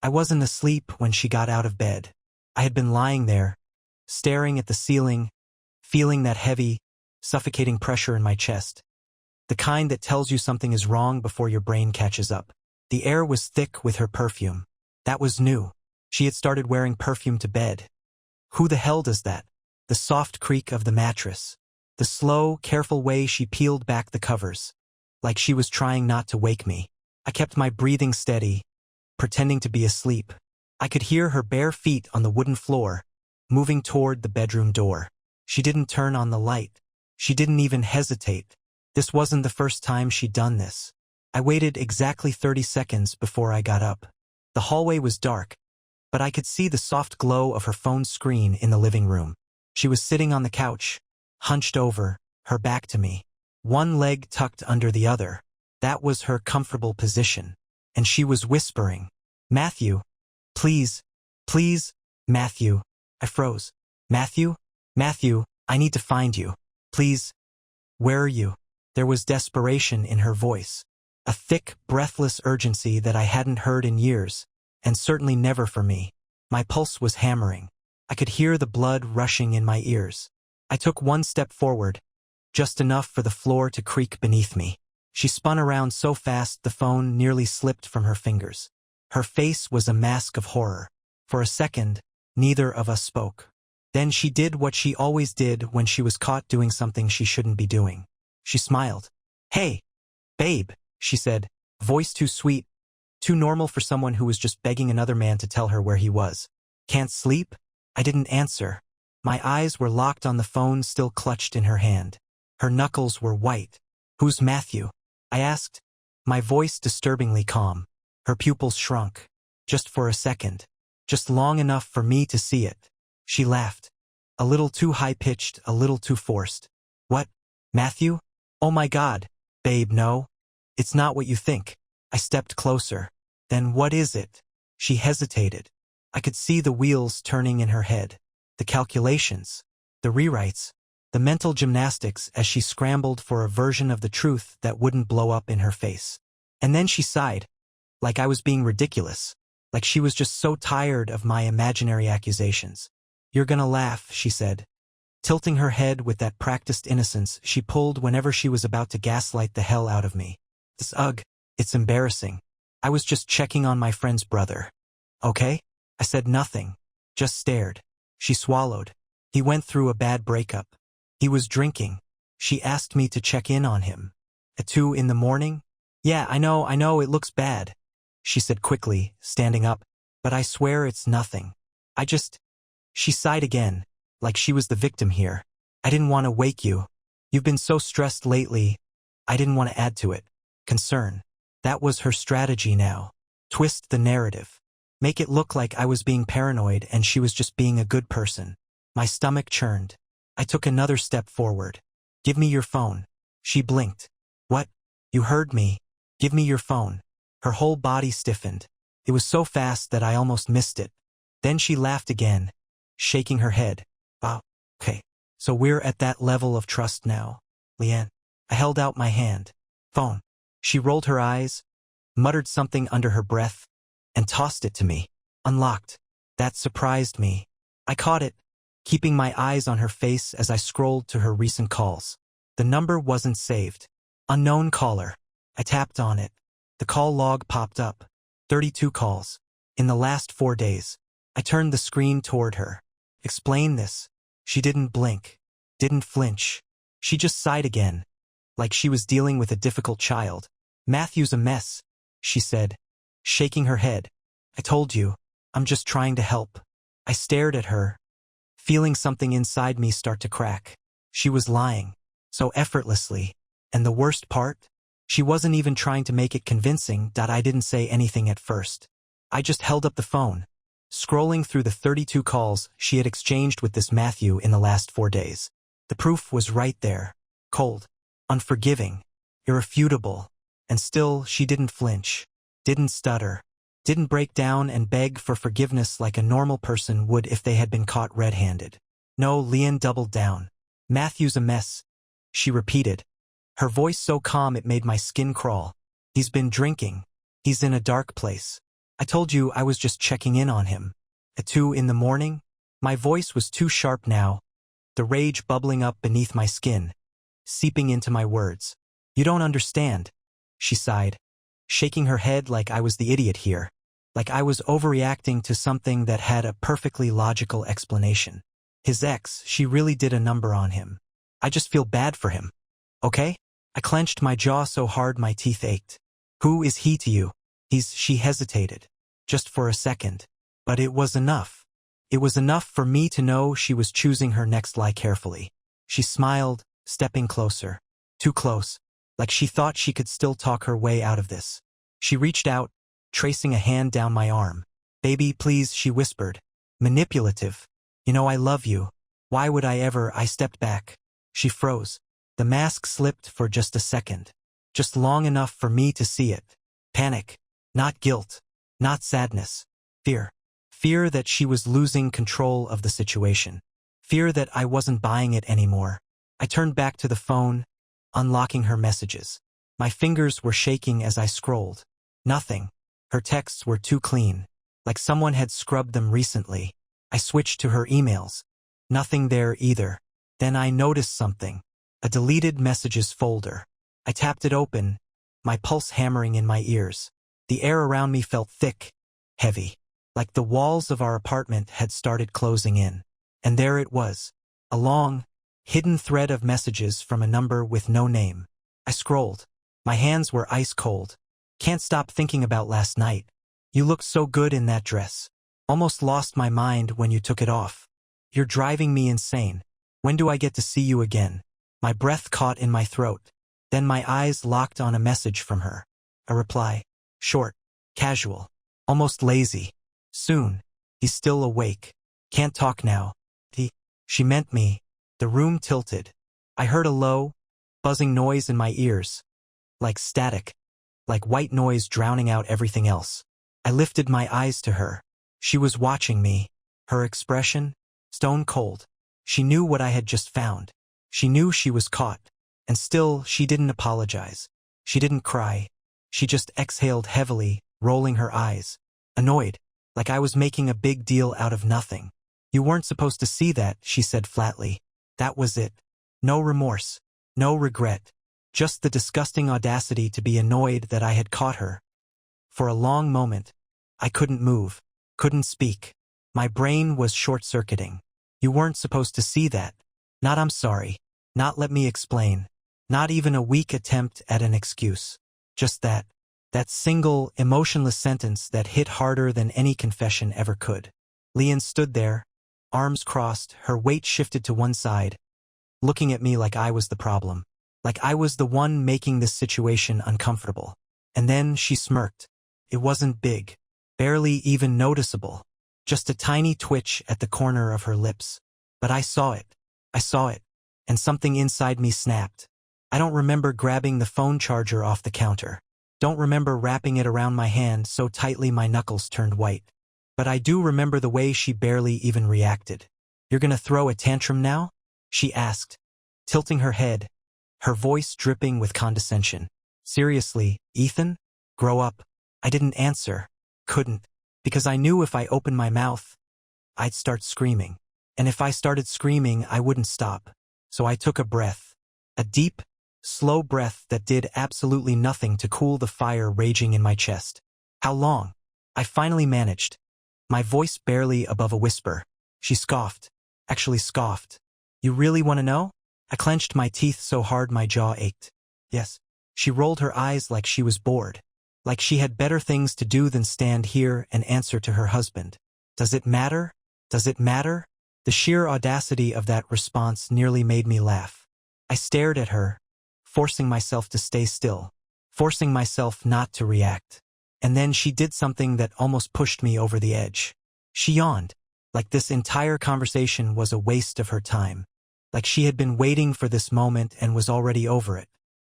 I wasn't asleep when she got out of bed. I had been lying there, staring at the ceiling, feeling that heavy, suffocating pressure in my chest. The kind that tells you something is wrong before your brain catches up. The air was thick with her perfume. That was new. She had started wearing perfume to bed. Who the hell does that? The soft creak of the mattress. The slow, careful way she peeled back the covers. Like she was trying not to wake me. I kept my breathing steady, pretending to be asleep. I could hear her bare feet on the wooden floor, moving toward the bedroom door. She didn't turn on the light. She didn't even hesitate. This wasn't the first time she'd done this. I waited exactly 30 seconds before I got up. The hallway was dark, but I could see the soft glow of her phone screen in the living room. She was sitting on the couch, hunched over, her back to me. One leg tucked under the other. That was her comfortable position. And she was whispering, "Matthew, please, please, Matthew." I froze. "Matthew? Matthew, I need to find you. Please. Where are you?" There was desperation in her voice. A thick, breathless urgency that I hadn't heard in years, and certainly never for me. My pulse was hammering. I could hear the blood rushing in my ears. I took one step forward, just enough for the floor to creak beneath me. She spun around so fast the phone nearly slipped from her fingers. Her face was a mask of horror. For a second, neither of us spoke. Then she did what she always did when she was caught doing something she shouldn't be doing. She smiled. "Hey, babe," she said, voice too sweet, too normal for someone who was just begging another man to tell her where he was. "Can't sleep?" I didn't answer. My eyes were locked on the phone still clutched in her hand. Her knuckles were white. "Who's Matthew?" I asked, my voice disturbingly calm. Her pupils shrunk. Just for a second. Just long enough for me to see it. She laughed. A little too high-pitched, a little too forced. "What? Matthew? Oh my God. Babe, no. It's not what you think." I stepped closer. "Then what is it?" She hesitated. I could see the wheels turning in her head. The calculations. The rewrites. The mental gymnastics as she scrambled for a version of the truth that wouldn't blow up in her face. And then she sighed. Like I was being ridiculous. Like she was just so tired of my imaginary accusations. "You're gonna laugh," she said. Tilting her head with that practiced innocence she pulled whenever she was about to gaslight the hell out of me. Ugh, it's embarrassing. I was just checking on my friend's brother. "Okay?" I said nothing. Just stared. She swallowed. "He went through a bad breakup. He was drinking. She asked me to check in on him. At 2 in the morning? Yeah, I know, it looks bad," she said quickly, standing up. "But I swear it's nothing. She sighed again, like she was the victim here. "I didn't want to wake you. You've been so stressed lately." I didn't want to add to it. Concern. That was her strategy now. Twist the narrative. Make it look like I was being paranoid and she was just being a good person. My stomach churned. I took another step forward. "Give me your phone." She blinked. "What? You heard me. Give me your phone." Her whole body stiffened. It was so fast that I almost missed it. Then she laughed again, shaking her head. "Oh, okay. So we're at that level of trust now, Leanne." I held out my hand. "Phone." She rolled her eyes, muttered something under her breath, and tossed it to me. Unlocked. That surprised me. I caught it, keeping my eyes on her face as I scrolled to her recent calls. The number wasn't saved. Unknown caller. I tapped on it. The call log popped up. 32 calls. In the last 4 days. I turned the screen toward her. "Explain this." She didn't blink. Didn't flinch. She just sighed again, like she was dealing with a difficult child. "Matthew's a mess," she said, shaking her head. "I told you, I'm just trying to help." I stared at her, feeling something inside me start to crack. She was lying, so effortlessly. And the worst part? She wasn't even trying to make it convincing that I didn't say anything at first. I just held up the phone, scrolling through the 32 calls she had exchanged with this Matthew in the last 4 days. The proof was right there. Cold, unforgiving, irrefutable. And still she didn't flinch, didn't stutter, didn't break down and beg for forgiveness like a normal person would if they had been caught red-handed. No, Leanne doubled down. "Matthew's a mess," she repeated, her voice so calm it made my skin crawl. "He's been drinking. He's in a dark place. I told you I was just checking in on him. At 2 in the morning? My voice was too sharp now, the rage bubbling up beneath my skin, seeping into my words. You don't understand, she sighed, shaking her head like I was the idiot here, like I was overreacting to something that had a perfectly logical explanation. His ex, she really did a number on him. I just feel bad for him. Okay? I clenched my jaw so hard my teeth ached. Who is he to you? She hesitated, just for a second. But it was enough. It was enough for me to know she was choosing her next lie carefully. She smiled, stepping closer. Too close, like she thought she could still talk her way out of this. She reached out, tracing a hand down my arm. Baby, please, she whispered. Manipulative. You know I love you. Why would I ever? I stepped back. She froze. The mask slipped for just a second. Just long enough for me to see it. Panic. Not guilt. Not sadness. Fear. Fear that she was losing control of the situation. Fear that I wasn't buying it anymore. I turned back to the phone, unlocking her messages. My fingers were shaking as I scrolled. Nothing. Her texts were too clean, like someone had scrubbed them recently. I switched to her emails. Nothing there either. Then I noticed something. A deleted messages folder. I tapped it open, my pulse hammering in my ears. The air around me felt thick, heavy, like the walls of our apartment had started closing in. And there it was, a long, hidden thread of messages from a number with no name. I scrolled. My hands were ice cold. Can't stop thinking about last night. You looked so good in that dress. Almost lost my mind when you took it off. You're driving me insane. When do I get to see you again? My breath caught in my throat. Then my eyes locked on a message from her. A reply. Short. Casual. Almost lazy. Soon. He's still awake. Can't talk now. She meant me. The room tilted. I heard a low, buzzing noise in my ears. Like static. Like white noise drowning out everything else. I lifted my eyes to her. She was watching me. Her expression? Stone cold. She knew what I had just found. She knew she was caught. And still, she didn't apologize. She didn't cry. She just exhaled heavily, rolling her eyes. Annoyed. Like I was making a big deal out of nothing. You weren't supposed to see that, she said flatly. That was it. No remorse. No regret. Just the disgusting audacity to be annoyed that I had caught her. For a long moment, I couldn't move. Couldn't speak. My brain was short-circuiting. You weren't supposed to see that. Not I'm sorry. Not let me explain. Not even a weak attempt at an excuse. Just that. That single, emotionless sentence that hit harder than any confession ever could. LEANNE stood there, arms crossed, her weight shifted to one side, looking at me like I was the problem. Like I was the one making this situation uncomfortable. And then she smirked. It wasn't big. Barely even noticeable. Just a tiny twitch at the corner of her lips. But I saw it. I saw it. And something inside me snapped. I don't remember grabbing the phone charger off the counter. Don't remember wrapping it around my hand so tightly my knuckles turned white. But I do remember the way she barely even reacted. You're gonna throw a tantrum now? She asked, tilting her head, her voice dripping with condescension. Seriously, Ethan? Grow up. I didn't answer. Couldn't. Because I knew if I opened my mouth, I'd start screaming. And if I started screaming, I wouldn't stop. So I took a breath. A deep, slow breath that did absolutely nothing to cool the fire raging in my chest. How long? I finally managed. My voice barely above a whisper. She scoffed. Actually scoffed. You really want to know? I clenched my teeth so hard my jaw ached. Yes. She rolled her eyes like she was bored. Like she had better things to do than stand here and answer to her husband. Does it matter? Does it matter? The sheer audacity of that response nearly made me laugh. I stared at her, forcing myself to stay still, forcing myself not to react. And then she did something that almost pushed me over the edge. She yawned, like this entire conversation was a waste of her time. Like she had been waiting for this moment and was already over it.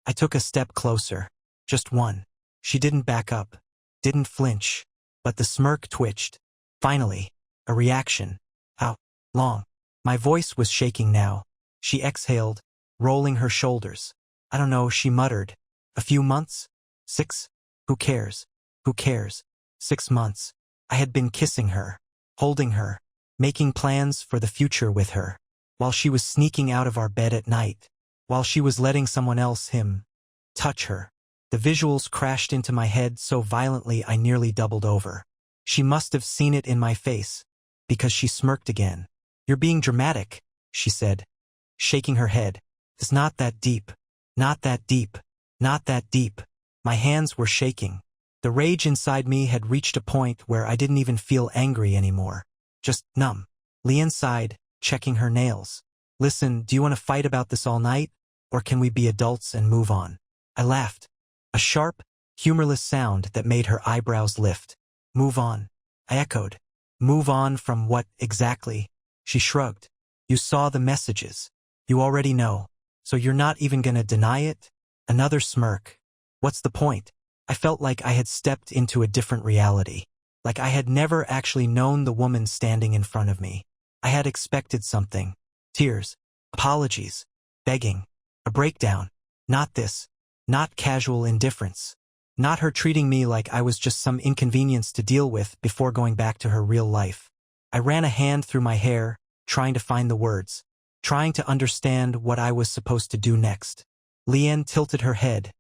I took a step closer. Just one. She didn't back up, didn't flinch, but the smirk twitched. Finally, a reaction. How long? My voice was shaking now. She exhaled, rolling her shoulders. I don't know, she muttered. A few months? 6? Who cares? Who cares? 6 months. I had been kissing her, holding her, making plans for the future with her, while she was sneaking out of our bed at night, while she was letting someone else, him, touch her. The visuals crashed into my head so violently I nearly doubled over. She must have seen it in my face, because she smirked again. "You're being dramatic," she said, shaking her head. "It's not that deep. Not that deep. Not that deep." My hands were shaking. The rage inside me had reached a point where I didn't even feel angry anymore. Just numb. LEANNE sighed, checking her nails. "Listen, do you want to fight about this all night? Or can we be adults and move on?" I laughed. A sharp, humorless sound that made her eyebrows lift. "Move on," I echoed. "Move on from what, exactly?" She shrugged. "You saw the messages. You already know. So you're not even gonna deny it?" Another smirk. "What's the point?" I felt like I had stepped into a different reality. Like I had never actually known the woman standing in front of me. I had expected something. Tears. Apologies. Begging. A breakdown. Not this. Not casual indifference. Not her treating me like I was just some inconvenience to deal with before going back to her real life. I ran a hand through my hair, trying to find the words, trying to understand what I was supposed to do next. LEANNE tilted her head,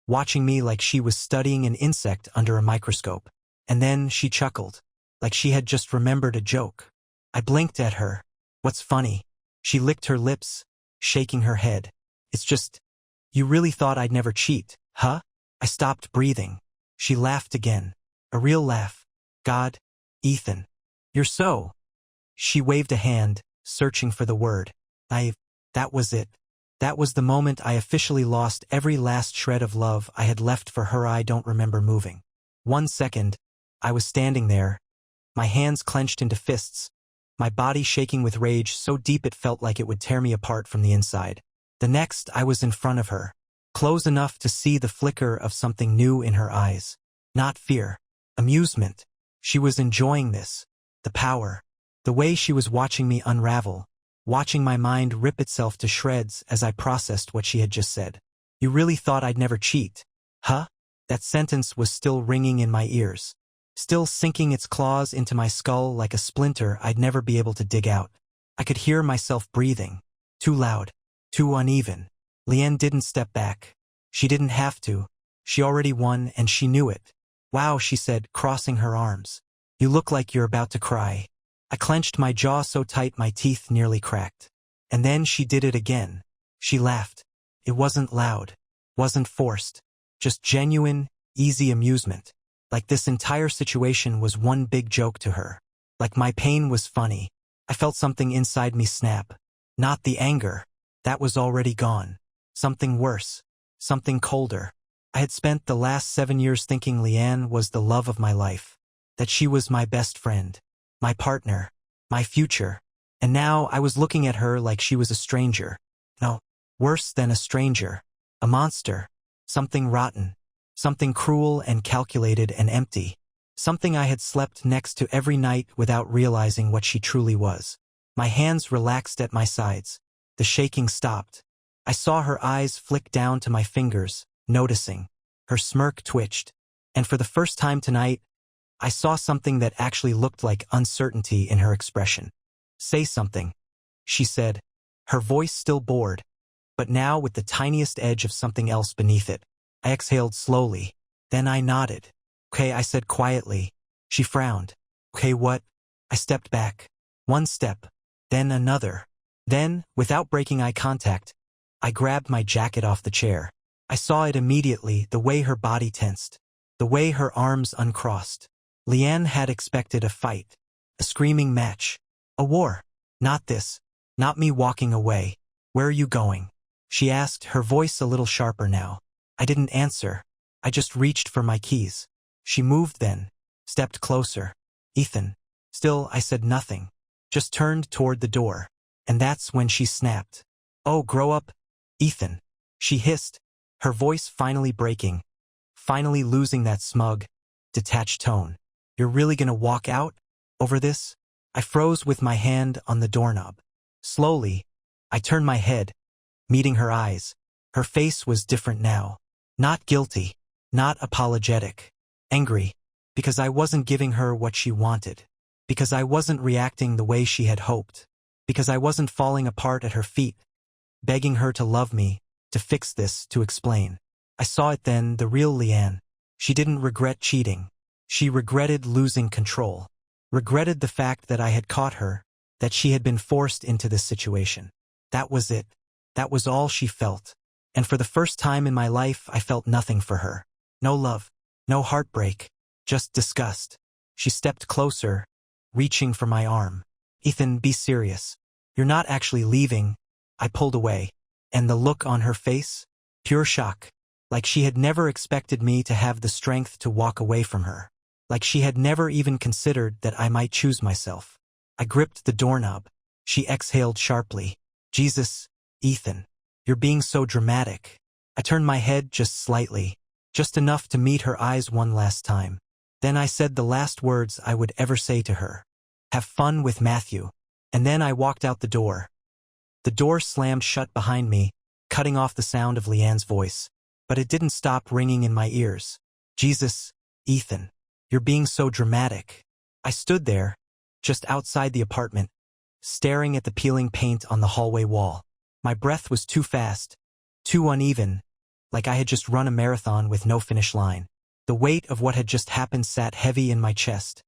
watching me like she was studying an insect under a microscope. And then she chuckled, like she had just remembered a joke. I blinked at her. "What's funny?" She licked her lips, shaking her head. "It's just, you really thought I'd never cheat, huh?" I stopped breathing. She laughed again. A real laugh. "God, Ethan. You're so..." She waved a hand, searching for the word. That was it. That was the moment I officially lost every last shred of love I had left for her. I don't remember moving. 1 second, I was standing there, my hands clenched into fists, my body shaking with rage so deep it felt like it would tear me apart from the inside. The next, I was in front of her, close enough to see the flicker of something new in her eyes. Not fear. Amusement. She was enjoying this. The power. The way she was watching me unravel. Watching my mind rip itself to shreds as I processed what she had just said. "You really thought I'd never cheat, huh?" That sentence was still ringing in my ears, still sinking its claws into my skull like a splinter I'd never be able to dig out. I could hear myself breathing, too loud, too uneven. LEANNE didn't step back. She didn't have to. She already won, and she knew it. "Wow," she said, crossing her arms. "You look like you're about to cry." I clenched my jaw so tight my teeth nearly cracked. And then she did it again. She laughed. It wasn't loud, wasn't forced, just genuine, easy amusement. Like this entire situation was one big joke to her. Like my pain was funny. I felt something inside me snap. Not the anger. That was already gone. Something worse. Something colder. I had spent the last 7 years thinking LEANNE was the love of my life. That she was my best friend. My partner, my future, and now I was looking at her like she was a stranger. No, worse than a stranger. A monster. Something rotten. Something cruel and calculated and empty. Something I had slept next to every night without realizing what she truly was. My hands relaxed at my sides. The shaking stopped. I saw her eyes flick down to my fingers, noticing. Her smirk twitched. And for the first time tonight, I saw something that actually looked like uncertainty in her expression. "Say something," she said, her voice still bored, but now with the tiniest edge of something else beneath it. I exhaled slowly. Then I nodded. "Okay," I said quietly. She frowned. "Okay, what?" I stepped back. 1 step, then another. Then, without breaking eye contact, I grabbed my jacket off the chair. I saw it immediately, the way her body tensed, the way her arms uncrossed. LEANNE had expected a fight, a screaming match, a war. Not this. Not me walking away. "Where are you going?" she asked, her voice a little sharper now. I didn't answer. I just reached for my keys. She moved then, stepped closer. "Ethan." Still, I said nothing, just turned toward the door. And that's when she snapped. "Oh, grow up, Ethan," she hissed, her voice finally breaking, finally losing that smug, detached tone. "You're really gonna walk out? Over this?" I froze with my hand on the doorknob. Slowly, I turned my head, meeting her eyes. Her face was different now. Not guilty, not apologetic. Angry. Because I wasn't giving her what she wanted. Because I wasn't reacting the way she had hoped. Because I wasn't falling apart at her feet, begging her to love me, to fix this, to explain. I saw it then, the real Leanne. She didn't regret cheating. She regretted losing control. Regretted the fact that I had caught her, that she had been forced into this situation. That was it. That was all she felt. And for the first time in my life, I felt nothing for her. No love. No heartbreak. Just disgust. She stepped closer, reaching for my arm. Ethan, be serious. You're not actually leaving. I pulled away. And the look on her face? Pure shock. Like she had never expected me to have the strength to walk away from her. Like she had never even considered that I might choose myself. I gripped the doorknob. She exhaled sharply. Jesus, Ethan. You're being so dramatic. I turned my head just slightly, just enough to meet her eyes one last time. Then I said the last words I would ever say to her. Have fun with Matthew. And then I walked out the door. The door slammed shut behind me, cutting off the sound of Leanne's voice. But it didn't stop ringing in my ears. Jesus, Ethan. You're being so dramatic. I stood there, just outside the apartment, staring at the peeling paint on the hallway wall. My breath was too fast, too uneven, like I had just run a marathon with no finish line. The weight of what had just happened sat heavy in my chest,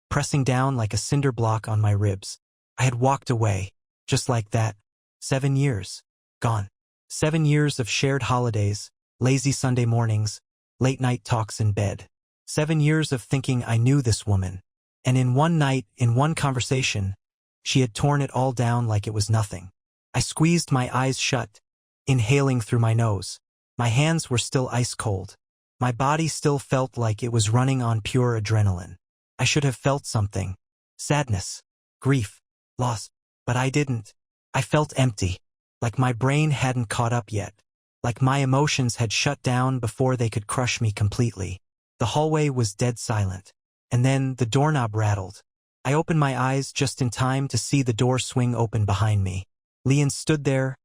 pressing down like a cinder block on my ribs. I had walked away, just like that. 7 years. Gone. 7 years of shared holidays, lazy Sunday mornings, late-night talks in bed. 7 years of thinking I knew this woman. And in one night, in one conversation, she had torn it all down like it was nothing. I squeezed my eyes shut, inhaling through my nose. My hands were still ice cold. My body still felt like it was running on pure adrenaline. I should have felt something. Sadness, grief, loss. But I didn't. I felt empty. Like my brain hadn't caught up yet. Like my emotions had shut down before they could crush me completely. The hallway was dead silent. And then the doorknob rattled. I opened my eyes just in time to see the door swing open behind me. Leanne stood there,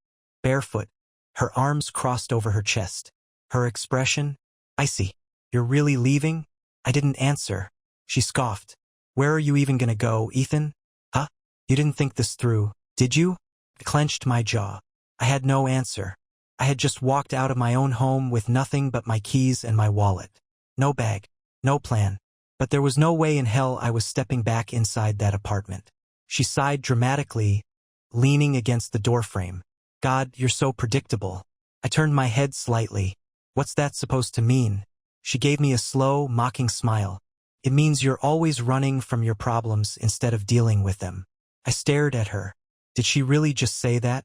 barefoot, her arms crossed over her chest. Her expression? Icy. You're really leaving? I didn't answer. She scoffed. Where are you even gonna go, Ethan? Huh? You didn't think this through, did you? I clenched my jaw. I had no answer. I had just walked out of my own home with nothing but my keys and my wallet. No bag. No plan. But there was no way in hell I was stepping back inside that apartment. She sighed dramatically, leaning against the doorframe. God, you're so predictable. I turned my head slightly. What's that supposed to mean? She gave me a slow, mocking smile. It means you're always running from your problems instead of dealing with them. I stared at her. Did she really just say that?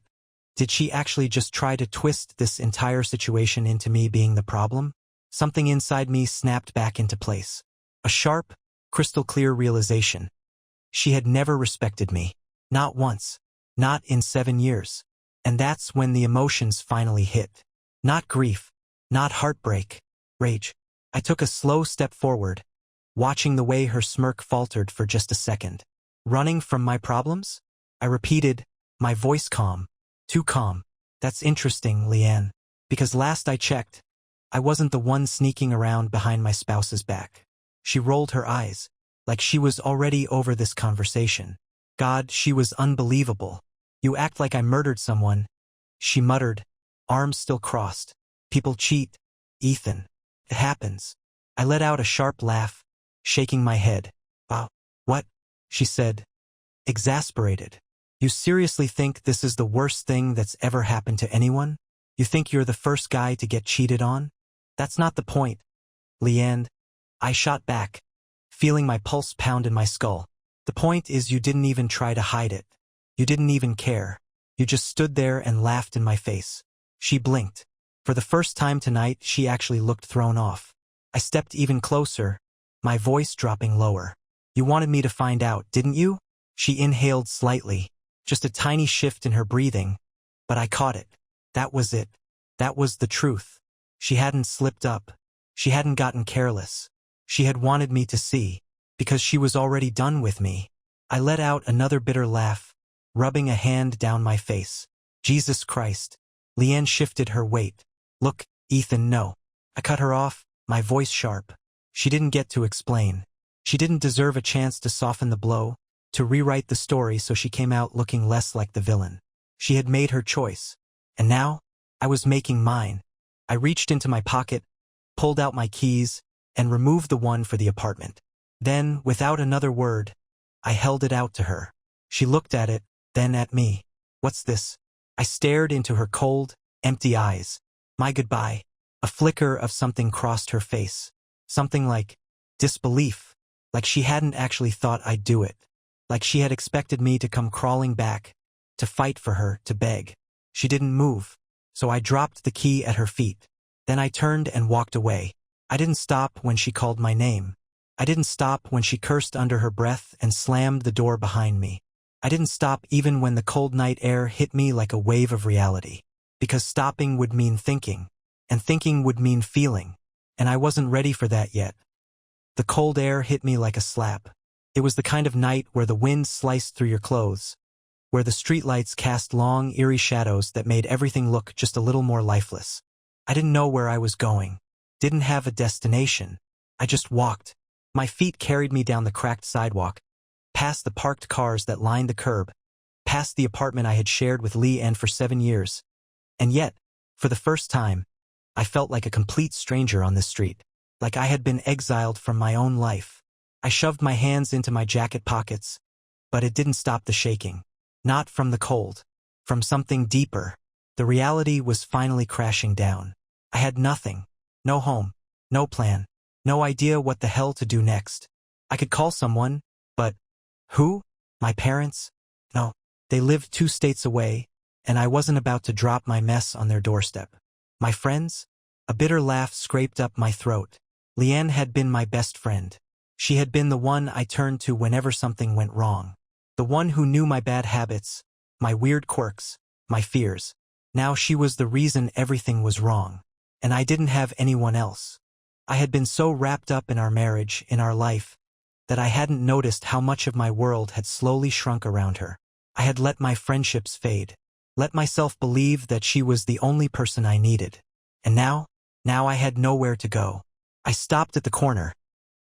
Did she actually just try to twist this entire situation into me being the problem? Something inside me snapped back into place. A sharp, crystal-clear realization. She had never respected me. Not once. Not in 7 years. And that's when the emotions finally hit. Not grief. Not heartbreak. Rage. I took a slow step forward, watching the way her smirk faltered for just a second. Running from my problems? I repeated, my voice calm. Too calm. That's interesting, Leanne. Because last I checked, I wasn't the one sneaking around behind my spouse's back. She rolled her eyes, like she was already over this conversation. God, she was unbelievable. You act like I murdered someone. She muttered, arms still crossed. People cheat, Ethan. It happens. I let out a sharp laugh, shaking my head. Wow. What? She said, exasperated. You seriously think this is the worst thing that's ever happened to anyone? You think you're the first guy to get cheated on? That's not the point, Leanne. I shot back, feeling my pulse pound in my skull. The point is you didn't even try to hide it. You didn't even care. You just stood there and laughed in my face. She blinked. For the first time tonight, she actually looked thrown off. I stepped even closer, my voice dropping lower. You wanted me to find out, didn't you? She inhaled slightly, just a tiny shift in her breathing, but I caught it. That was it. That was the truth. She hadn't slipped up. She hadn't gotten careless. She had wanted me to see, because she was already done with me. I let out another bitter laugh, rubbing a hand down my face. Jesus Christ. Leanne shifted her weight. Look, Ethan, no. I cut her off, my voice sharp. She didn't get to explain. She didn't deserve a chance to soften the blow, to rewrite the story so she came out looking less like the villain. She had made her choice. And now, I was making mine. I reached into my pocket, pulled out my keys, and removed the one for the apartment. Then, without another word, I held it out to her. She looked at it, then at me. What's this? I stared into her cold, empty eyes. My goodbye. A flicker of something crossed her face. Something like disbelief. Like she hadn't actually thought I'd do it. Like she had expected me to come crawling back, to fight for her, to beg. She didn't move, so I dropped the key at her feet. Then I turned and walked away. I didn't stop when she called my name. I didn't stop when she cursed under her breath and slammed the door behind me. I didn't stop even when the cold night air hit me like a wave of reality. Because stopping would mean thinking, and thinking would mean feeling, and I wasn't ready for that yet. The cold air hit me like a slap. It was the kind of night where the wind sliced through your clothes, where the streetlights cast long, eerie shadows that made everything look just a little more lifeless. I didn't know where I was going, didn't have a destination. I just walked. My feet carried me down the cracked sidewalk, past the parked cars that lined the curb, past the apartment I had shared with LEANNE for 7 years. And yet, for the first time, I felt like a complete stranger on this street, like I had been exiled from my own life. I shoved my hands into my jacket pockets, but it didn't stop the shaking. Not from the cold, from something deeper. The reality was finally crashing down. I had nothing, no home, no plan, no idea what the hell to do next. I could call someone, but who? My parents? No, they lived 2 states away, and I wasn't about to drop my mess on their doorstep. My friends? A bitter laugh scraped up my throat. LEANNE had been my best friend. She had been the one I turned to whenever something went wrong. The one who knew my bad habits, my weird quirks, my fears. Now she was the reason everything was wrong. And I didn't have anyone else. I had been so wrapped up in our marriage, in our life, that I hadn't noticed how much of my world had slowly shrunk around her. I had let my friendships fade. Let myself believe that she was the only person I needed. And now I had nowhere to go. I stopped at the corner,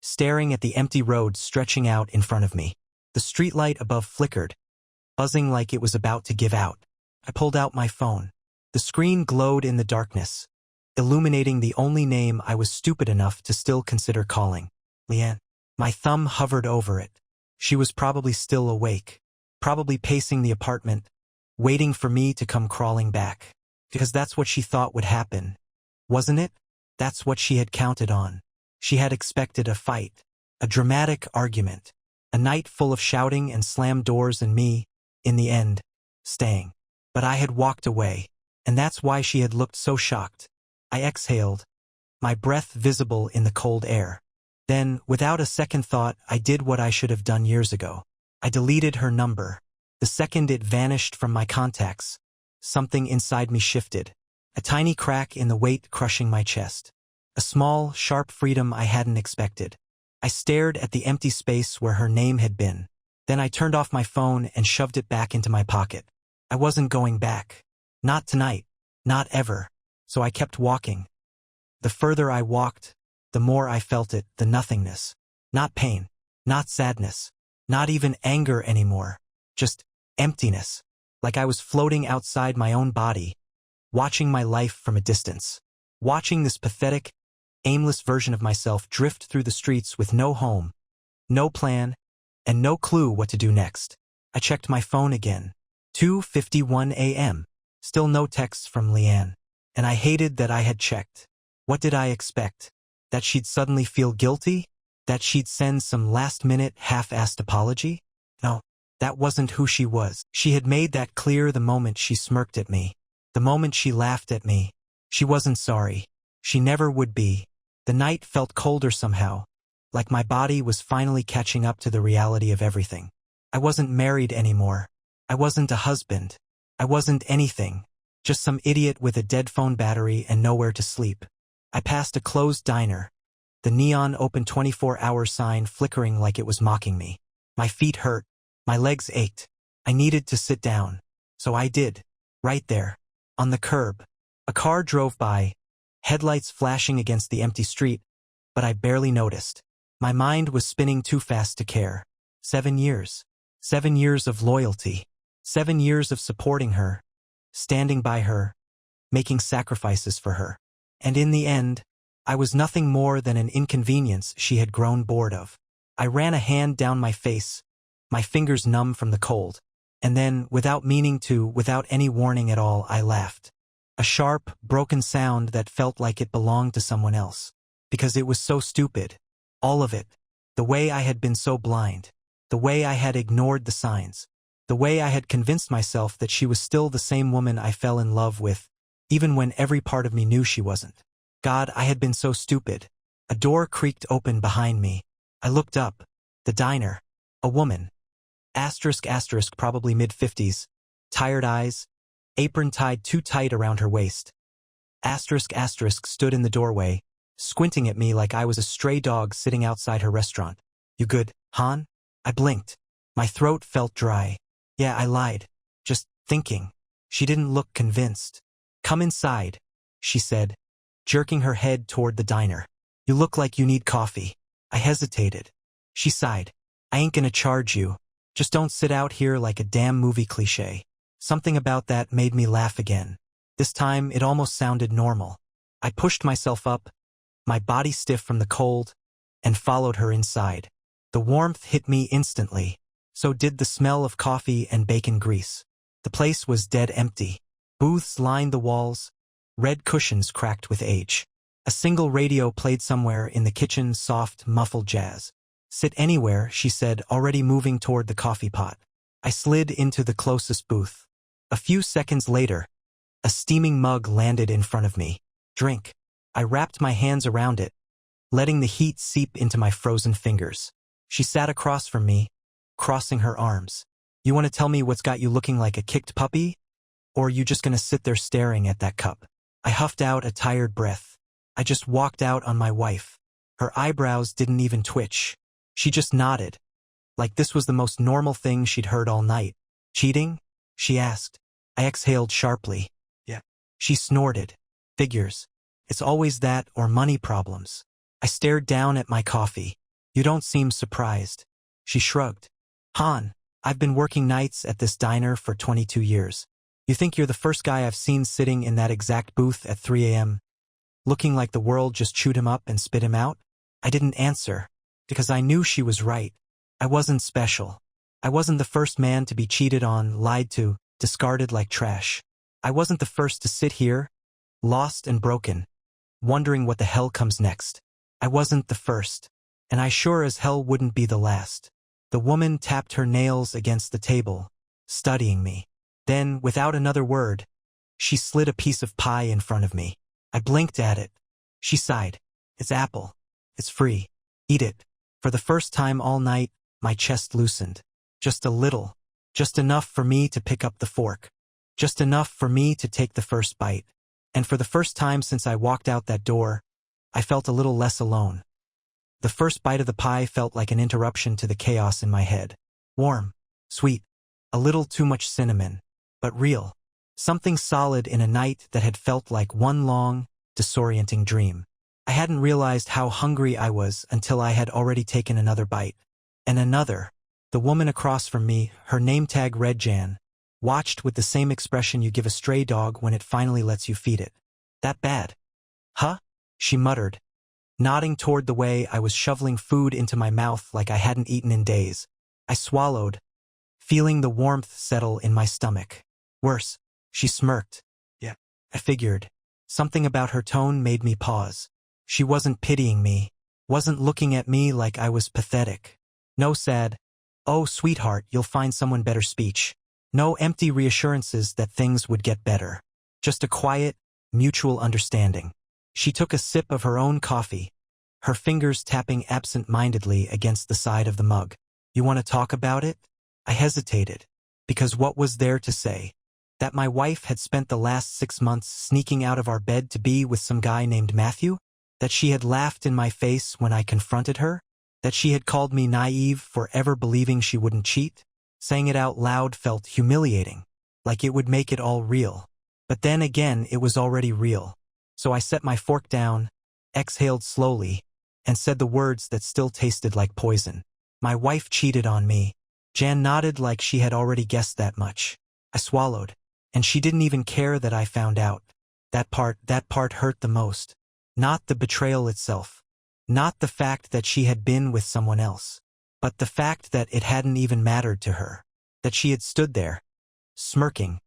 staring at the empty road stretching out in front of me. The streetlight above flickered, buzzing like it was about to give out. I pulled out my phone. The screen glowed in the darkness, illuminating the only name I was stupid enough to still consider calling. LEANNE. My thumb hovered over it. She was probably still awake, probably pacing the apartment, waiting for me to come crawling back. Because that's what she thought would happen, wasn't it? That's what she had counted on. She had expected a fight, a dramatic argument, a night full of shouting and slammed doors and me, in the end, staying. But I had walked away, and that's why she had looked so shocked. I exhaled, my breath visible in the cold air. Then, without a second thought, I did what I should have done years ago. I deleted her number. The second it vanished from my contacts, something inside me shifted. A tiny crack in the weight crushing my chest. A small, sharp freedom I hadn't expected. I stared at the empty space where her name had been. Then I turned off my phone and shoved it back into my pocket. I wasn't going back. Not tonight. Not ever. So I kept walking. The further I walked, the more I felt it, the nothingness. Not pain. Not sadness. Not even anger anymore. Just emptiness. Like I was floating outside my own body, watching my life from a distance. Watching this pathetic, aimless version of myself drift through the streets with no home, no plan, and no clue what to do next. I checked my phone again. 2:51 a.m. Still no texts from LEANNE. And I hated that I had checked. What did I expect? That she'd suddenly feel guilty? That she'd send some last-minute, half-assed apology? No, that wasn't who she was. She had made that clear the moment she smirked at me. The moment she laughed at me. She wasn't sorry. She never would be. The night felt colder somehow, like my body was finally catching up to the reality of everything. I wasn't married anymore. I wasn't a husband. I wasn't anything. Just some idiot with a dead phone battery and nowhere to sleep. I passed a closed diner, the neon open 24-hour sign flickering like it was mocking me. My feet hurt. My legs ached. I needed to sit down. So I did. Right there. On the curb. A car drove by, headlights flashing against the empty street, but I barely noticed. My mind was spinning too fast to care. 7 years. 7 years of loyalty. 7 years of supporting her, standing by her, making sacrifices for her. And in the end, I was nothing more than an inconvenience she had grown bored of. I ran a hand down my face, my fingers numb from the cold. And then, without meaning to, without any warning at all, I laughed. A sharp, broken sound that felt like it belonged to someone else. Because it was so stupid. All of it. The way I had been so blind. The way I had ignored the signs. The way I had convinced myself that she was still the same woman I fell in love with, even when every part of me knew she wasn't. God, I had been so stupid. A door creaked open behind me. I looked up. The diner. A woman. Asterisk, probably mid-50s. Tired eyes. Apron tied too tight around her waist. Asterisk, stood in the doorway, squinting at me like I was a stray dog sitting outside her restaurant. You good, Han? I blinked. My throat felt dry. Yeah, I lied. Just thinking. She didn't look convinced. Come inside, she said, jerking her head toward the diner. You look like you need coffee. I hesitated. She sighed. I ain't gonna charge you. Just don't sit out here like a damn movie cliché. Something about that made me laugh again. This time it almost sounded normal. I pushed myself up, my body stiff from the cold, and followed her inside. The warmth hit me instantly. So did the smell of coffee and bacon grease. The place was dead empty. Booths lined the walls, red cushions cracked with age. A single radio played somewhere in the kitchen, soft, muffled jazz. Sit anywhere, she said, already moving toward the coffee pot. I slid into the closest booth. A few seconds later, a steaming mug landed in front of me. Drink. I wrapped my hands around it, letting the heat seep into my frozen fingers. She sat across from me, crossing her arms. You want to tell me what's got you looking like a kicked puppy? Or are you just gonna sit there staring at that cup? I huffed out a tired breath. I just walked out on my wife. Her eyebrows didn't even twitch. She just nodded, like this was the most normal thing she'd heard all night. Cheating? She asked. I exhaled sharply. Yeah. She snorted. Figures. It's always that or money problems. I stared down at my coffee. You don't seem surprised. She shrugged. Han, I've been working nights at this diner for 22 years. You think you're the first guy I've seen sitting in that exact booth at 3 a.m., looking like the world just chewed him up and spit him out? I didn't answer, because I knew she was right. I wasn't special. I wasn't the first man to be cheated on, lied to, discarded like trash. I wasn't the first to sit here, lost and broken, wondering what the hell comes next. I wasn't the first, and I sure as hell wouldn't be the last. The woman tapped her nails against the table, studying me. Then, without another word, she slid a piece of pie in front of me. I blinked at it. She sighed. It's apple. It's free. Eat it. For the first time all night, my chest loosened. Just a little. Just enough for me to pick up the fork. Just enough for me to take the first bite. And for the first time since I walked out that door, I felt a little less alone. The first bite of the pie felt like an interruption to the chaos in my head. Warm. Sweet. A little too much cinnamon. But real. Something solid in a night that had felt like one long, disorienting dream. I hadn't realized how hungry I was until I had already taken another bite. And another. The woman across from me, her name tag read Jan, watched with the same expression you give a stray dog when it finally lets you feed it. That bad? Huh? She muttered, nodding toward the way I was shoveling food into my mouth like I hadn't eaten in days. I swallowed, feeling the warmth settle in my stomach. Worse, she smirked. Yeah. I figured. Something about her tone made me pause. She wasn't pitying me, wasn't looking at me like I was pathetic. No sad, oh sweetheart, you'll find someone better speech. No empty reassurances that things would get better. Just a quiet, mutual understanding. She took a sip of her own coffee, her fingers tapping absent-mindedly against the side of the mug. You want to talk about it? I hesitated, because what was there to say? That my wife had spent the last 6 months sneaking out of our bed to be with some guy named Matthew? That she had laughed in my face when I confronted her? That she had called me naive for ever believing she wouldn't cheat? Saying it out loud felt humiliating, like it would make it all real. But then again, it was already real. So I set my fork down, exhaled slowly, and said the words that still tasted like poison. My wife cheated on me. Jan nodded like she had already guessed that much. I swallowed. And she didn't even care that I found out. That part hurt the most. Not the betrayal itself. Not the fact that she had been with someone else. But the fact that it hadn't even mattered to her. That she had stood there, smirking,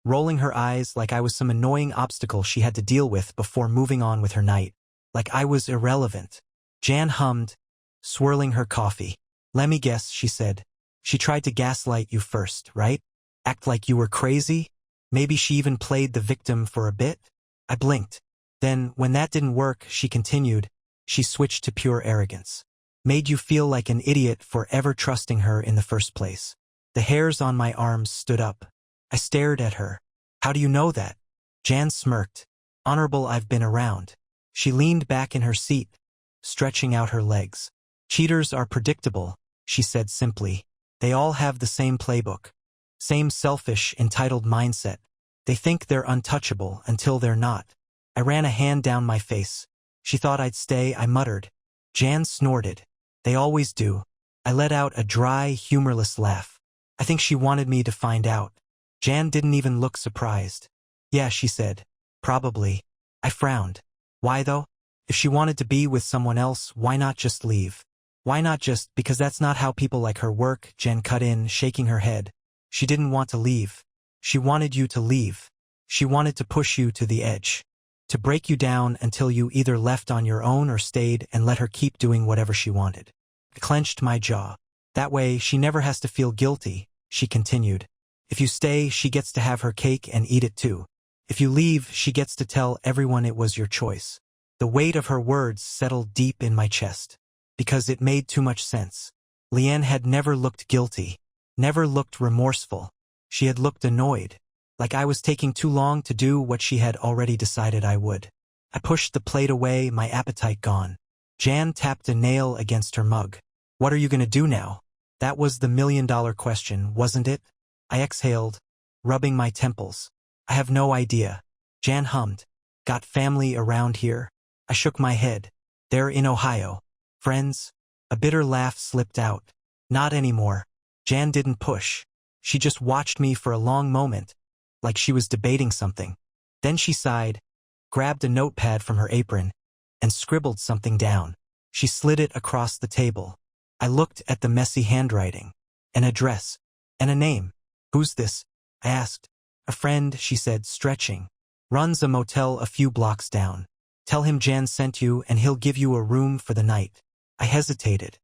rolling her eyes like I was some annoying obstacle she had to deal with before moving on with her night. Like I was irrelevant. Jan hummed, swirling her coffee. Let me guess, she said. She tried to gaslight you first, right? Act like you were crazy? Maybe she even played the victim for a bit? I blinked. Then, when that didn't work, she continued, she switched to pure arrogance. Made you feel like an idiot for ever trusting her in the first place. The hairs on my arms stood up. I stared at her. How do you know that? Jan smirked. Honorable, I've been around. She leaned back in her seat, stretching out her legs. Cheaters are predictable, she said simply. They all have the same playbook. Same selfish, entitled mindset. They think they're untouchable until they're not. I ran a hand down my face. She thought I'd stay, I muttered. Jan snorted. They always do. I let out a dry, humorless laugh. I think she wanted me to find out. Jan didn't even look surprised. Yeah, she said. Probably. I frowned. Why though? If she wanted to be with someone else, why not just leave? Why not just, because that's not how people like her work, Jen cut in, shaking her head. She didn't want to leave. She wanted you to leave. She wanted to push you to the edge. To break you down until you either left on your own or stayed and let her keep doing whatever she wanted. I clenched my jaw. That way, she never has to feel guilty, she continued. If you stay, she gets to have her cake and eat it too. If you leave, she gets to tell everyone it was your choice. The weight of her words settled deep in my chest. Because it made too much sense. LEANNE had never looked guilty. Never looked remorseful. She had looked annoyed. Like I was taking too long to do what she had already decided I would. I pushed the plate away, my appetite gone. Jan tapped a nail against her mug. What are you gonna do now? That was the million-dollar question, wasn't it? I exhaled, rubbing my temples. I have no idea. Jan hummed. Got family around here? I shook my head. They're in Ohio. Friends? A bitter laugh slipped out. Not anymore. Jan didn't push. She just watched me for a long moment, like she was debating something. Then she sighed, grabbed a notepad from her apron, and scribbled something down. She slid it across the table. I looked at the messy handwriting. An address. And a name. Who's this? I asked. A friend, she said, stretching. Runs a motel a few blocks down. Tell him Jan sent you and he'll give you a room for the night. I hesitated.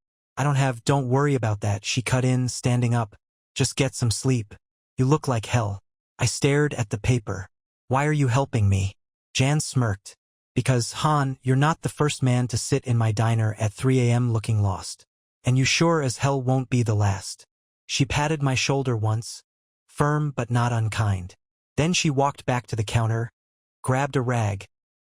Don't worry about that, she cut in, standing up. Just get some sleep. You look like hell. I stared at the paper. Why are you helping me? Jan smirked. Because, Han, you're not the first man to sit in my diner at 3 a.m. looking lost. And you sure as hell won't be the last. She patted my shoulder once, firm but not unkind. Then she walked back to the counter, grabbed a rag,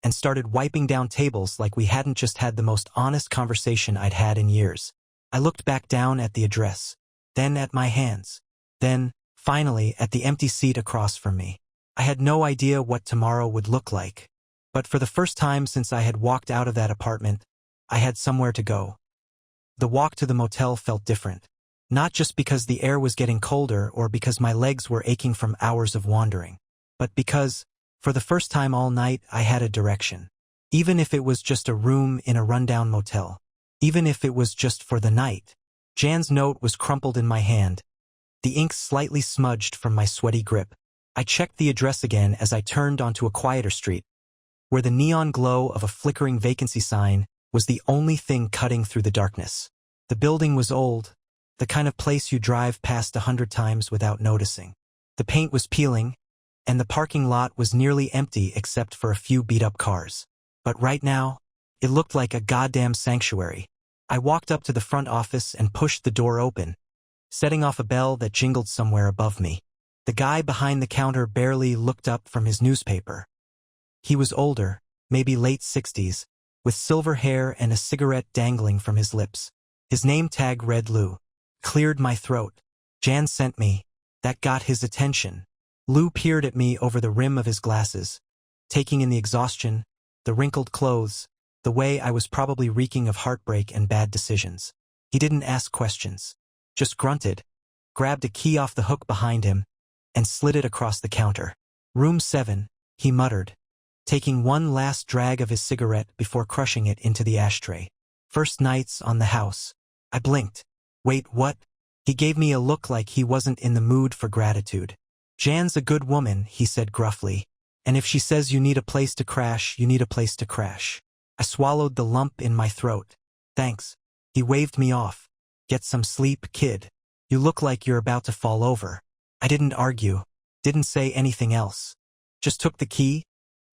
and started wiping down tables like we hadn't just had the most honest conversation I'd had in years. I looked back down at the address, then at my hands, then, finally, at the empty seat across from me. I had no idea what tomorrow would look like. But for the first time since I had walked out of that apartment, I had somewhere to go. The walk to the motel felt different. Not just because the air was getting colder or because my legs were aching from hours of wandering, but because, for the first time all night, I had a direction. Even if it was just a room in a rundown motel. Even if it was just for the night. Jan's note was crumpled in my hand, the ink slightly smudged from my sweaty grip. I checked the address again as I turned onto a quieter street, where the neon glow of a flickering vacancy sign was the only thing cutting through the darkness. The building was old, the kind of place you drive past 100 times without noticing. The paint was peeling, and the parking lot was nearly empty except for a few beat-up cars. But right now, it looked like a goddamn sanctuary. I walked up to the front office and pushed the door open, setting off a bell that jingled somewhere above me. The guy behind the counter barely looked up from his newspaper. He was older, maybe late 60s, with silver hair and a cigarette dangling from his lips. His name tag read Lou. Cleared my throat. Jan sent me. That got his attention. Lou peered at me over the rim of his glasses, taking in the exhaustion, the wrinkled clothes, the way I was probably reeking of heartbreak and bad decisions. He didn't ask questions. Just grunted, grabbed a key off the hook behind him, and slid it across the counter. Room 7, he muttered, taking one last drag of his cigarette before crushing it into the ashtray. First nights on the house. I blinked. Wait, what? He gave me a look like he wasn't in the mood for gratitude. Jan's a good woman, he said gruffly. And if she says you need a place to crash, you need a place to crash. I swallowed the lump in my throat. Thanks. He waved me off. Get some sleep, kid. You look like you're about to fall over. I didn't argue. Didn't say anything else. Just took the key,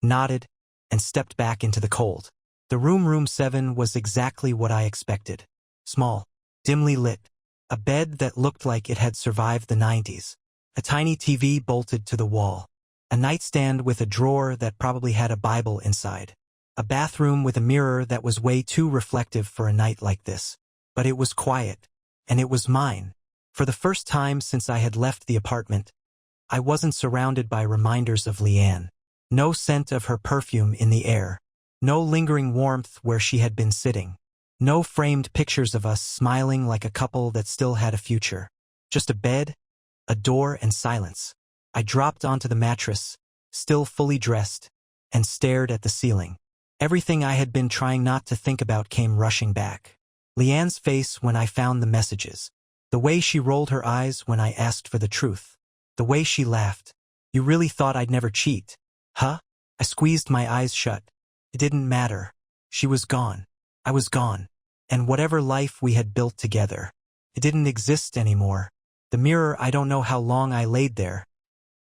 nodded, and stepped back into the cold. The room 7 was exactly what I expected. Small, dimly lit. A bed that looked like it had survived the 90s. A tiny TV bolted to the wall. A nightstand with a drawer that probably had a Bible inside. A bathroom with a mirror that was way too reflective for a night like this. But it was quiet. And it was mine. For the first time since I had left the apartment, I wasn't surrounded by reminders of Leanne. No scent of her perfume in the air. No lingering warmth where she had been sitting. No framed pictures of us smiling like a couple that still had a future. Just a bed, a door, and silence. I dropped onto the mattress, still fully dressed, and stared at the ceiling. Everything I had been trying not to think about came rushing back. Leanne's face when I found the messages. The way she rolled her eyes when I asked for the truth. The way she laughed. You really thought I'd never cheat, huh? I squeezed my eyes shut. It didn't matter. She was gone. I was gone. And whatever life we had built together, it didn't exist anymore. The mirror, I don't know how long I laid there,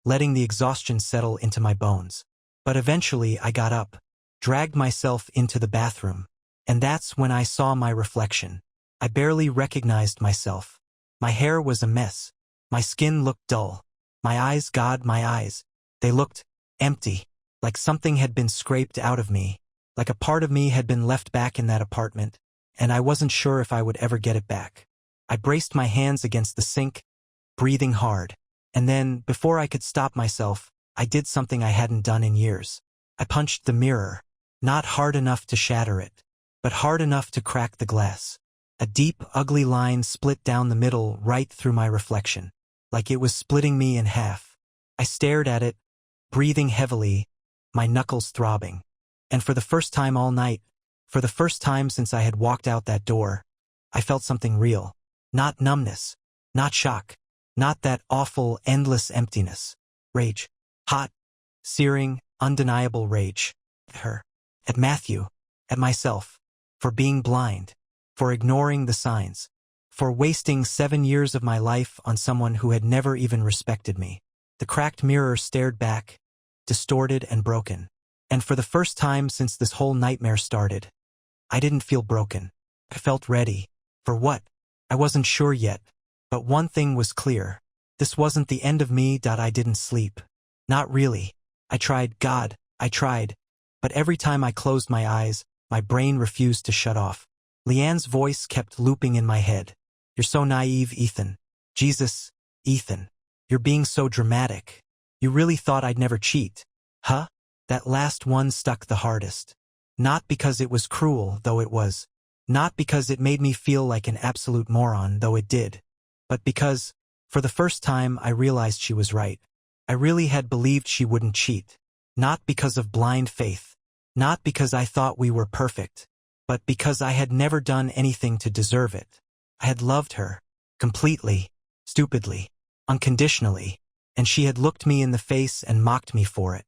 letting the exhaustion settle into my bones. But eventually I got up, dragged myself into the bathroom. And that's when I saw my reflection. I barely recognized myself. My hair was a mess. My skin looked dull. My eyes, God, my eyes. They looked empty, like something had been scraped out of me, like a part of me had been left back in that apartment, and I wasn't sure if I would ever get it back. I braced my hands against the sink, breathing hard. And then, before I could stop myself, I did something I hadn't done in years. I punched the mirror, not hard enough to shatter it, but hard enough to crack the glass. A deep, ugly line split down the middle right through my reflection, like it was splitting me in half. I stared at it, breathing heavily, my knuckles throbbing. And for the first time all night, for the first time since I had walked out that door, I felt something real. Not numbness, not shock, not that awful, endless emptiness. Rage. Hot, searing, undeniable rage. At her. At Matthew. At myself. For being blind. For ignoring the signs. For wasting 7 years of my life on someone who had never even respected me. The cracked mirror stared back, distorted and broken. And for the first time since this whole nightmare started, I didn't feel broken. I felt ready. For what? I wasn't sure yet. But one thing was clear. This wasn't the end of me. I didn't sleep. Not really. I tried, God, I tried. But every time I closed my eyes, my brain refused to shut off. Leanne's voice kept looping in my head. You're so naive, Ethan. Jesus, Ethan. You're being so dramatic. You really thought I'd never cheat, huh? That last one stuck the hardest. Not because it was cruel, though it was. Not because it made me feel like an absolute moron, though it did. But because, for the first time, I realized she was right. I really had believed she wouldn't cheat. Not because of blind faith. Not because I thought we were perfect. But because I had never done anything to deserve it. I had loved her. Completely. Stupidly. Unconditionally. And she had looked me in the face and mocked me for it.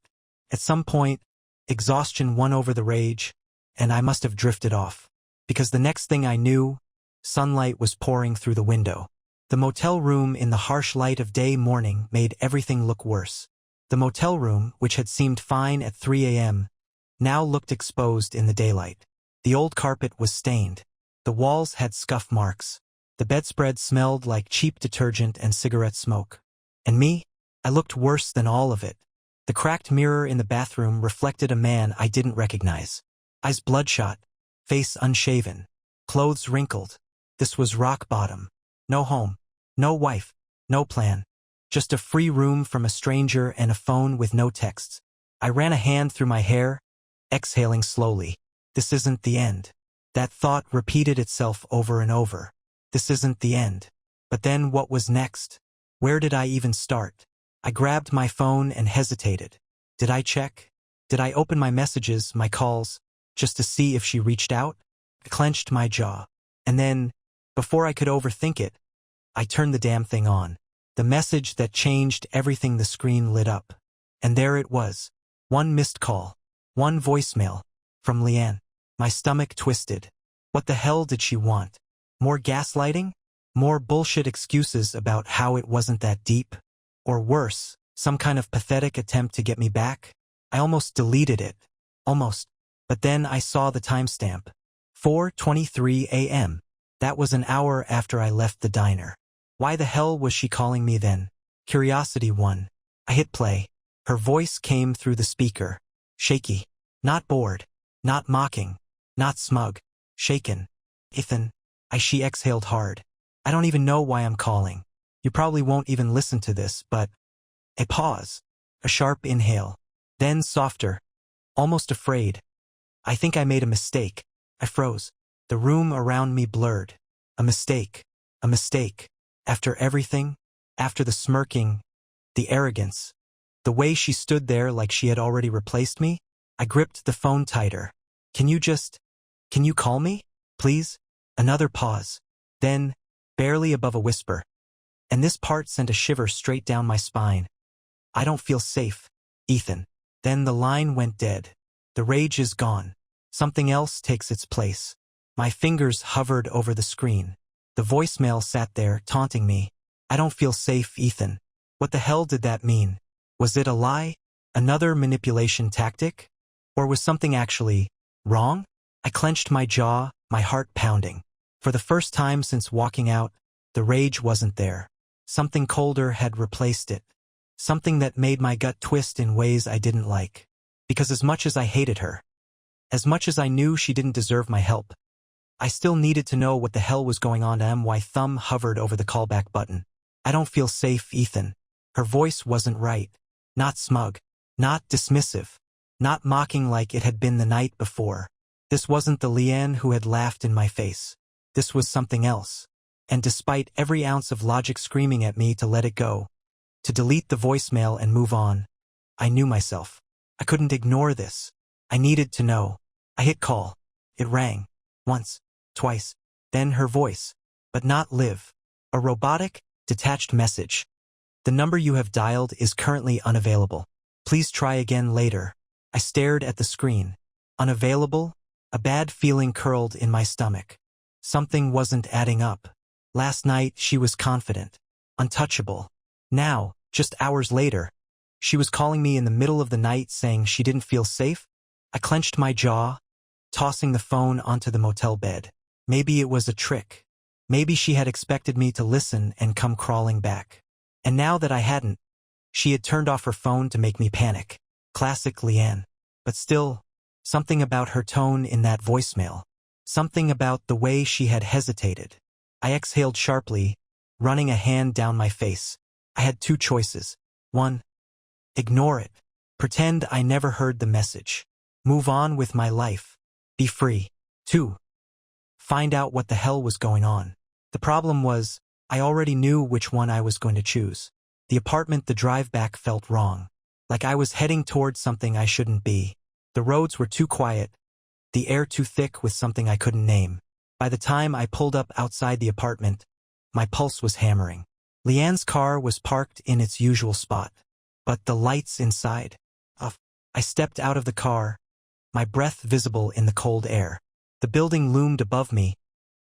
At some point, exhaustion won over the rage, and I must have drifted off. Because the next thing I knew, sunlight was pouring through the window. The motel room in the harsh light of day morning made everything look worse. The motel room, which had seemed fine at 3 a.m., now looked exposed in the daylight. The old carpet was stained. The walls had scuff marks. The bedspread smelled like cheap detergent and cigarette smoke. And me? I looked worse than all of it. The cracked mirror in the bathroom reflected a man I didn't recognize. Eyes bloodshot, face unshaven, clothes wrinkled. This was rock bottom. No home, no wife, no plan. Just a free room from a stranger and a phone with no texts. I ran a hand through my hair, exhaling slowly. This isn't the end. That thought repeated itself over and over. This isn't the end. But then what was next? Where did I even start? I grabbed my phone and hesitated. Did I check? Did I open my messages, my calls, just to see if she reached out? I clenched my jaw. And then, before I could overthink it, I turned the damn thing on. The message that changed everything. The screen lit up. And there it was. One missed call. One voicemail. From LEANNE. My stomach twisted. What the hell did she want? More gaslighting? More bullshit excuses about how it wasn't that deep? Or worse, some kind of pathetic attempt to get me back? I almost deleted it. Almost. But then I saw the timestamp. 4:23 a.m. That was an hour after I left the diner. Why the hell was she calling me then? Curiosity won. I hit play. Her voice came through the speaker. Shaky. Not bored. Not mocking. Not smug. Shaken. Ethan. She exhaled hard. I don't even know why I'm calling. You probably won't even listen to this, but... A pause. A sharp inhale. Then softer. Almost afraid. I think I made a mistake. I froze. The room around me blurred. A mistake. A mistake. After everything, after the smirking, the arrogance, the way she stood there like she had already replaced me, I gripped the phone tighter. Can you call me? Please? Another pause. Then, barely above a whisper. And this part sent a shiver straight down my spine. I don't feel safe, Ethan. Then the line went dead. The rage is gone. Something else takes its place. My fingers hovered over the screen. The voicemail sat there, taunting me. I don't feel safe, Ethan. What the hell did that mean? Was it a lie? Another manipulation tactic? Or was something actually wrong? I clenched my jaw, my heart pounding. For the first time since walking out, the rage wasn't there. Something colder had replaced it. Something that made my gut twist in ways I didn't like. Because as much as I hated her, as much as I knew she didn't deserve my help, I still needed to know what the hell was going on. My thumb hovered over the callback button. I don't feel safe, Ethan. Her voice wasn't right. Not smug. Not dismissive. Not mocking like it had been the night before. This wasn't the LEANNE who had laughed in my face. This was something else. And despite every ounce of logic screaming at me to let it go, to delete the voicemail and move on, I knew myself. I couldn't ignore this. I needed to know. I hit call. It rang. Once. Twice. Then her voice. But not Liv. A robotic, detached message. The number you have dialed is currently unavailable. Please try again later. I stared at the screen. Unavailable? A bad feeling curled in my stomach. Something wasn't adding up. Last night she was confident. Untouchable. Now, just hours later, she was calling me in the middle of the night saying she didn't feel safe. I clenched my jaw, tossing the phone onto the motel bed. Maybe it was a trick. Maybe she had expected me to listen and come crawling back. And now that I hadn't, she had turned off her phone to make me panic. Classic LEANNE. But still, something about her tone in that voicemail. Something about the way she had hesitated. I exhaled sharply, running a hand down my face. I had two choices. 1. Ignore it. Pretend I never heard the message. Move on with my life. Be free. 2. Find out what the hell was going on. The problem was, I already knew which one I was going to choose. The apartment. The drive back felt wrong. Like I was heading towards something I shouldn't be. The roads were too quiet. The air too thick with something I couldn't name. By the time I pulled up outside the apartment, my pulse was hammering. LEANNE's car was parked in its usual spot. But the lights inside. Off. I stepped out of the car, my breath visible in the cold air. The building loomed above me,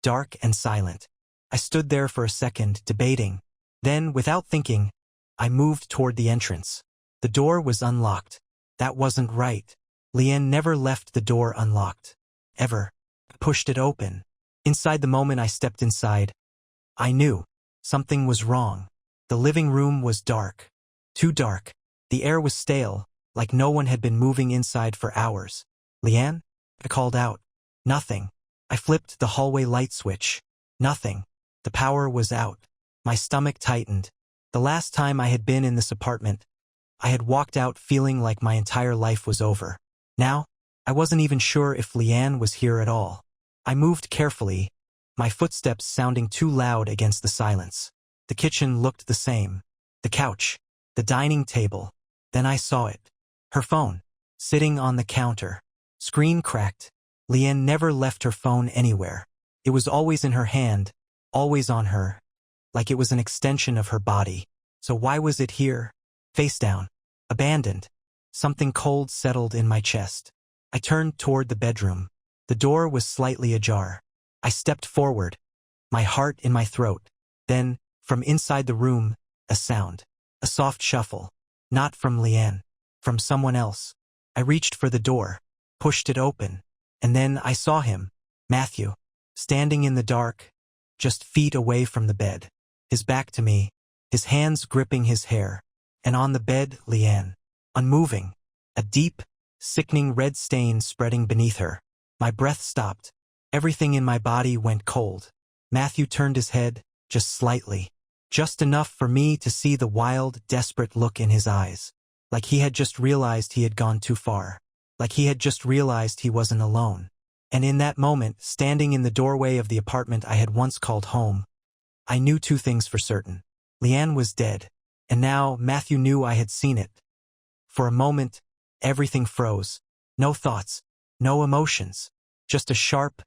dark and silent. I stood there for a second, debating. Then, without thinking, I moved toward the entrance. The door was unlocked. That wasn't right. LEANNE never left the door unlocked. Ever. I pushed it open. Inside the moment I stepped inside, I knew something was wrong. The living room was dark. Too dark. The air was stale, like no one had been moving inside for hours. LEANNE? I called out. Nothing. I flipped the hallway light switch. Nothing. The power was out. My stomach tightened. The last time I had been in this apartment, I had walked out feeling like my entire life was over. Now, I wasn't even sure if Leanne was here at all. I moved carefully, my footsteps sounding too loud against the silence. The kitchen looked the same. The couch, the dining table. Then I saw it. Her phone, sitting on the counter. Screen cracked. Leanne never left her phone anywhere. It was always in her hand, always on her, like it was an extension of her body. So why was it here? Face down. Abandoned. Something cold settled in my chest. I turned toward the bedroom. The door was slightly ajar. I stepped forward, my heart in my throat. Then, from inside the room, a sound. A soft shuffle. Not from Leanne. From someone else. I reached for the door, pushed it open, and then I saw him, Matthew, standing in the dark, just feet away from the bed. His back to me, his hands gripping his hair, and on the bed, Leanne, unmoving, a deep, sickening red stain spreading beneath her. My breath stopped. Everything in my body went cold. Matthew turned his head, just slightly, just enough for me to see the wild, desperate look in his eyes, like he had just realized he had gone too far, like he had just realized he wasn't alone. And in that moment, standing in the doorway of the apartment I had once called home, I knew two things for certain. Leanne was dead, and now Matthew knew I had seen it. For a moment, everything froze. No thoughts, no emotions, just a sharp,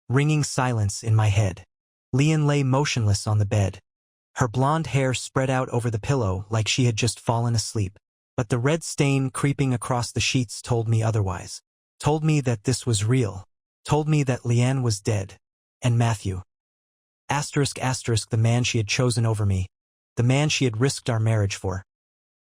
ringing silence in my head. Leanne lay motionless on the bed, her blonde hair spread out over the pillow like she had just fallen asleep. But the red stain creeping across the sheets told me otherwise. Told me that this was real. Told me that Leanne was dead. And Matthew. The man she had chosen over me. The man she had risked our marriage for.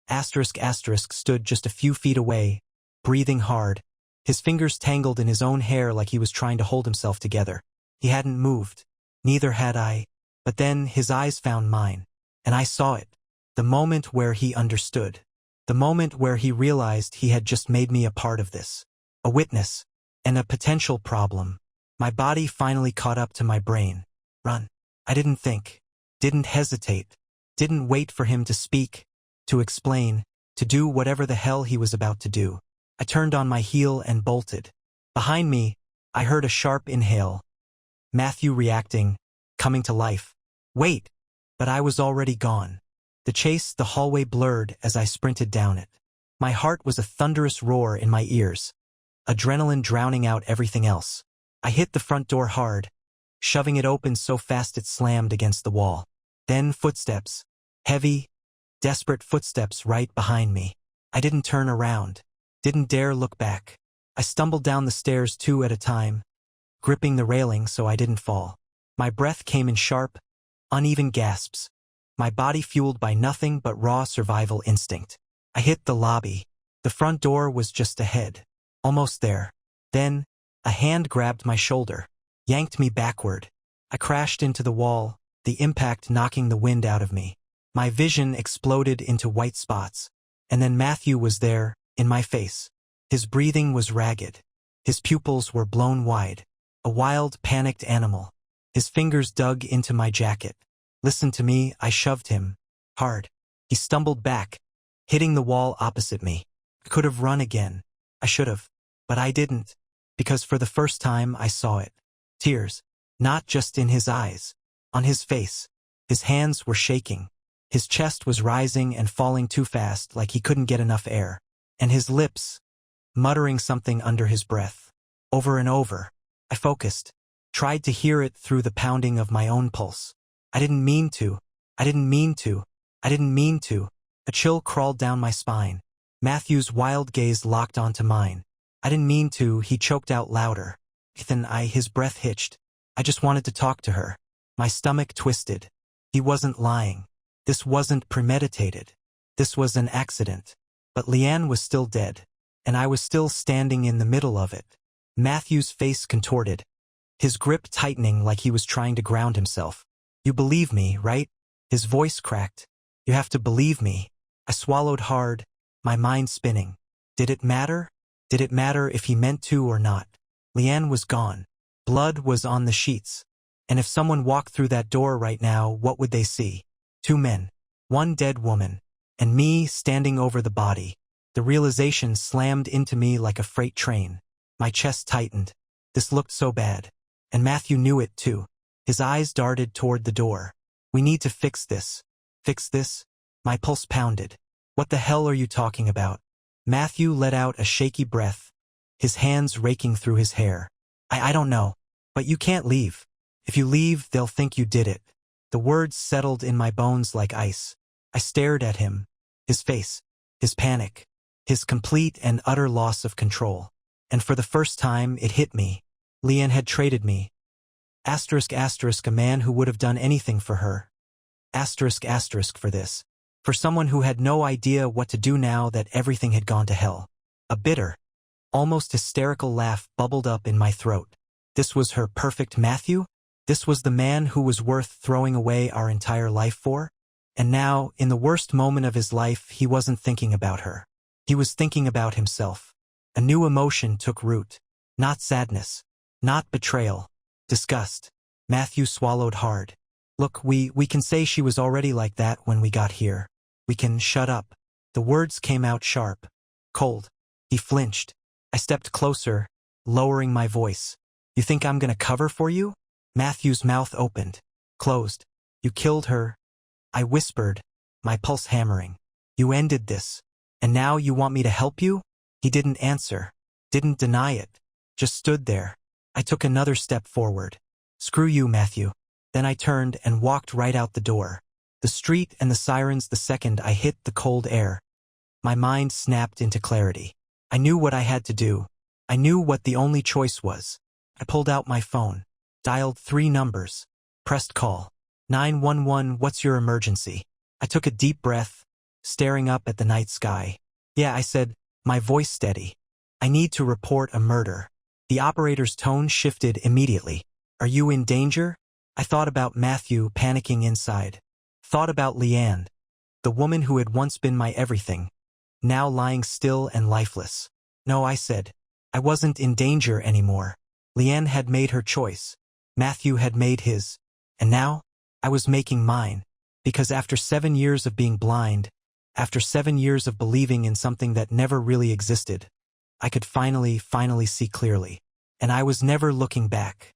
Stood just a few feet away, breathing hard, his fingers tangled in his own hair like he was trying to hold himself together. He hadn't moved. Neither had I. But then his eyes found mine. And I saw it. The moment where he understood. The moment where he realized he had just made me a part of this. A witness. And a potential problem. My body finally caught up to my brain. Run. I didn't think. Didn't hesitate. Didn't wait for him to speak. To explain. To do whatever the hell he was about to do. I turned on my heel and bolted. Behind me, I heard a sharp inhale. Matthew reacting. Coming to life. Wait. But I was already gone. The hallway blurred as I sprinted down it. My heart was a thunderous roar in my ears. Adrenaline drowning out everything else. I hit the front door hard, shoving it open so fast it slammed against the wall. Then footsteps. Heavy, desperate footsteps right behind me. I didn't turn around. Didn't dare look back. I stumbled down the stairs 2 at a time, gripping the railing so I didn't fall. My breath came in sharp, uneven gasps. My body fueled by nothing but raw survival instinct. I hit the lobby. The front door was just ahead. Almost there. Then, a hand grabbed my shoulder, yanked me backward. I crashed into the wall, the impact knocking the wind out of me. My vision exploded into white spots. And then Matthew was there, in my face. His breathing was ragged. His pupils were blown wide. A wild, panicked animal. His fingers dug into my jacket. Listen to me, I shoved him. Hard. He stumbled back, hitting the wall opposite me. I could have run again. I should have. But I didn't. Because for the first time I saw it. Tears. Not just in his eyes. On his face. His hands were shaking. His chest was rising and falling too fast like he couldn't get enough air. And his lips, muttering something under his breath. Over and over. I focused. Tried to hear it through the pounding of my own pulse. I didn't mean to. I didn't mean to. I didn't mean to. A chill crawled down my spine. Matthew's wild gaze locked onto mine. I didn't mean to, he choked out louder. His breath hitched. I just wanted to talk to her. My stomach twisted. He wasn't lying. This wasn't premeditated. This was an accident. But Leanne was still dead. And I was still standing in the middle of it. Matthew's face contorted. His grip tightening like he was trying to ground himself. You believe me, right? His voice cracked. You have to believe me. I swallowed hard, my mind spinning. Did it matter? Did it matter if he meant to or not? Leanne was gone. Blood was on the sheets. And if someone walked through that door right now, what would they see? 2 men. 1 dead woman. And me standing over the body. The realization slammed into me like a freight train. My chest tightened. This looked so bad. And Matthew knew it too. His eyes darted toward the door. We need to fix this. Fix this? My pulse pounded. What the hell are you talking about? Matthew let out a shaky breath, his hands raking through his hair. I don't know. But you can't leave. If you leave, they'll think you did it. The words settled in my bones like ice. I stared at him. His face. His panic. His complete and utter loss of control. And for the first time, it hit me. LEANNE had traded me. ***, a man who would have done anything for her. *** for this. For someone who had no idea what to do now that everything had gone to hell. A bitter, almost hysterical laugh bubbled up in my throat. This was her perfect Matthew? This was the man who was worth throwing away our entire life for? And now, in the worst moment of his life, he wasn't thinking about her. He was thinking about himself. A new emotion took root. Not sadness. Not betrayal. Disgust. Matthew swallowed hard. Look, we can say she was already like that when we got here. We can shut up. The words came out sharp. Cold. He flinched. I stepped closer, lowering my voice. You think I'm gonna cover for you? Matthew's mouth opened. Closed. You killed her. I whispered, my pulse hammering. You ended this. And now you want me to help you? He didn't answer. Didn't deny it. Just stood there. I took another step forward. Screw you, Matthew. Then I turned and walked right out the door. The street and the sirens the second I hit the cold air. My mind snapped into clarity. I knew what I had to do. I knew what the only choice was. I pulled out my phone, dialed 3 numbers, pressed call. 911, what's your emergency? I took a deep breath, staring up at the night sky. Yeah, I said, my voice steady. I need to report a murder. The operator's tone shifted immediately. Are you in danger? I thought about Matthew panicking inside. Thought about LEANNE, the woman who had once been my everything, now lying still and lifeless. No, I said. I wasn't in danger anymore. LEANNE had made her choice. Matthew had made his. And now, I was making mine. Because after 7 years of being blind, after 7 years of believing in something that never really existed, I could finally see clearly. And I was never looking back.